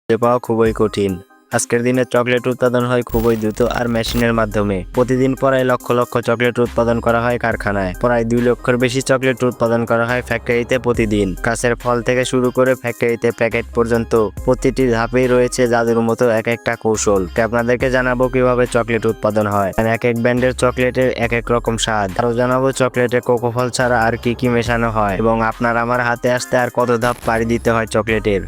পাওয়া খুবই কঠিন। আজকের দিনে চকলেট উৎপাদন হয় খুবই দ্রুত আর মেশিনের মাধ্যমে। প্রতিদিন প্রায় লক্ষ লক্ষ চকলেট উৎপাদন করা হয় কারখানায়। প্রায় 2 লক্ষের বেশি চকলেট উৎপাদন করা হয় ফ্যাক্টরিতে প্রতিদিন। গাছের ফল থেকে শুরু করে ফ্যাক্টরিতে প্যাকেট পর্যন্ত প্রতিটি ধাপেই রয়েছে জাদুর মতো এক একটা কৌশল। আপনাদেরকে জানাবো কিভাবে চকলেট উৎপাদন হয়, এক এক ব্র্যান্ডের চকলেটের এক এক রকম স্বাদ। আরও জানাবো চকলেটে কোকো ফল ছাড়া আর কি কি মেশানো হয় এবং আপনার আমার হাতে আসতে আর কত ধাপ পাড়ি দিতে হয় চকলেটের।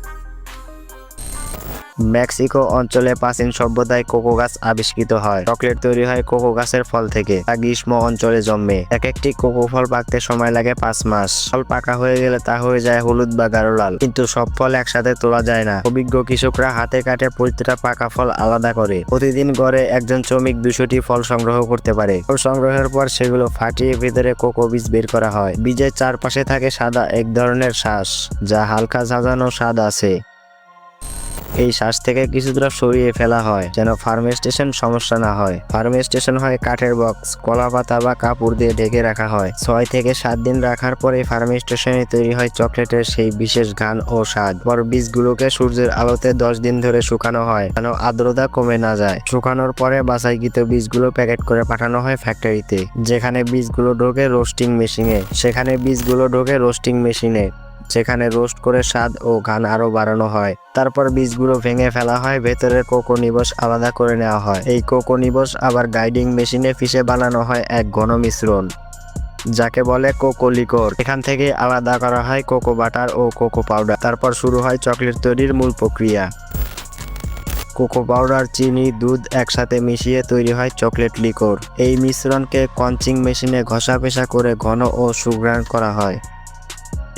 মেক্সিকো অঞ্চলে প্রাচীন সভ্যতায় কোকো গাছ আবিষ্কৃত হয়। চকলেট তৈরি হয় কোকো গাছের ফল থেকে, তা গ্রীষ্ম অঞ্চলে জন্মে। এক একটি কোকো ফল পাকতে সময় লাগে 5 মাস। ফল পাকা হয়ে গেলে তা হয়ে যায় হলুদ বা গাঢ় লাল, কিন্তু সব ফল একসাথে তোলা যায় না। অভিজ্ঞ কৃষকরা হাতে কাটে প্রতিটা পাকা ফল আলাদা করে। প্রতিদিন গড়ে একজন শ্রমিক 200টি ফল সংগ্রহ করতে পারে। ফল সংগ্রহের পর সেগুলো ফাটিয়ে ভিতরে কোকো বীজ বের করা হয়। বীজের চারপাশে থাকে সাদা এক ধরনের শাঁস, যা হালকা ঝাঁঝানো স্বাদ আছে। এই শ্বাস থেকে কিছুটা সরিয়ে ফেলা হয় যেন ফার্মেস্টেশন সমস্যা না হয়। ফার্মেস্টেশন হয় কাঠের বক্স, কলা পাতা বা কাপড় দিয়ে ঢেকে রাখা হয়। 6 থেকে 7 দিন রাখার পরে ফার্মেস্টেশনে তৈরি হয় চকলেটের সেই বিশেষ ঘ্রাণ ও স্বাদ। পর বীজগুলোকে সূর্যের আলোতে 10 দিন ধরে শুকানো হয় যেন আর্দ্রতা কমে না যায়। শুকানোর পরে বাছাইকৃত বীজগুলো প্যাকেট করে পাঠানো হয় ফ্যাক্টরিতে, যেখানে বীজগুলো ঢোকে রোস্টিং মেশিনে, যেখানে রোস্ট করে স্বাদ ও ঘ্রাণ আরো বাড়ানো হয়। তারপর বীজগুলো ভেঙে ফেলা হয়, ভেতরের কোকো নিবস আলাদা করে নেওয়া হয়। এই কোকো নিবস আবার গ্রাইন্ডিং মেশিনে পিষে বানানো হয় এক ঘন মিশ্রণ, যাকে বলে কোকো লিকর। এখান থেকে আলাদা করা হয় কোকো বাটার ও কোকো পাউডার। তারপর শুরু হয় চকলেট তৈরির মূল প্রক্রিয়া। কোকো পাউডার, চিনি, দুধ একসাথে মিশিয়ে তৈরি হয় চকলেট লিকর। এই মিশ্রণকে কঞ্চিং মেশিনে ঘষা-পেষা করে ঘন ও সুঘ্রাণ করা হয়।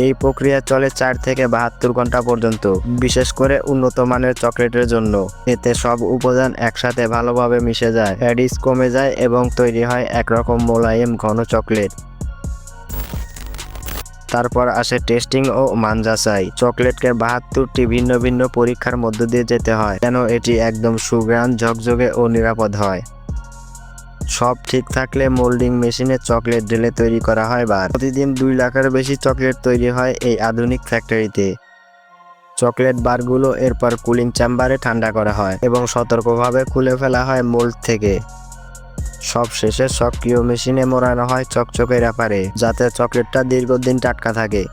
এই প্রক্রিয়া চলে 4 থেকে 72 ঘন্টা পর্যন্ত, বিশেষ করে উন্নত মানের চকলেটের জন্য। এতে সব উপাদান একসাথে ভালোভাবে মিশে যায়, ফ্যাটিস কমে যায় এবং তৈরি হয় একরকম মোলায়েম ঘন চকলেট। তারপর আসে টেস্টিং ও মান যাচাই। চকলেটকে 72টি ভিন্ন ভিন্ন পরীক্ষার মধ্য দিয়ে যেতে হয় যেন এটি একদম সুঘ্রাণ, ঝকঝকে ও নিরাপদ হয়। সব ঠিক থাকলে মোল্ডিং মেশিনে চকলেট ঢেলে তৈরি করা হয় বার। প্রতিদিন 2 লাখের বেশি চকলেট তৈরি হয় এই আধুনিক ফ্যাক্টরিতে। চকলেট বারগুলো এরপর কুলিং চেম্বারে ঠান্ডা করা হয় এবং সতর্কভাবে খুলে ফেলা হয় মোল্ড থেকে। সব শেষে সক্রিয় মেশিনে মোড়ানো হয় চকচকে র্যাপারে, যাতে চকলেটটা দীর্ঘদিন টাটকা থাকে।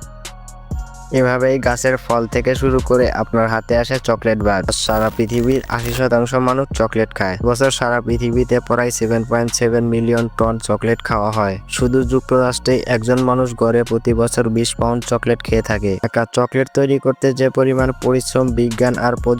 এভাবেই গাছের ফল থেকে শুরু করে আপনার হাতে আসে চকলেট বার। সারা পৃথিবীর 80% মানুষ চকলেট খায়। বছর সারা পৃথিবীতে প্রায় 7.7 মিলিয়ন টন চকলেট খাওয়া হয়। শুধু যুক্তরাষ্ট্রেই একজন মানুষ গড়ে প্রতি বছর 20 পাউন্ড চকলেট খেয়ে থাকে। একটা চকলেট তৈরি করতে যে পরিমাণ পরিশ্রম, বিজ্ঞান আর প্রযুক্তি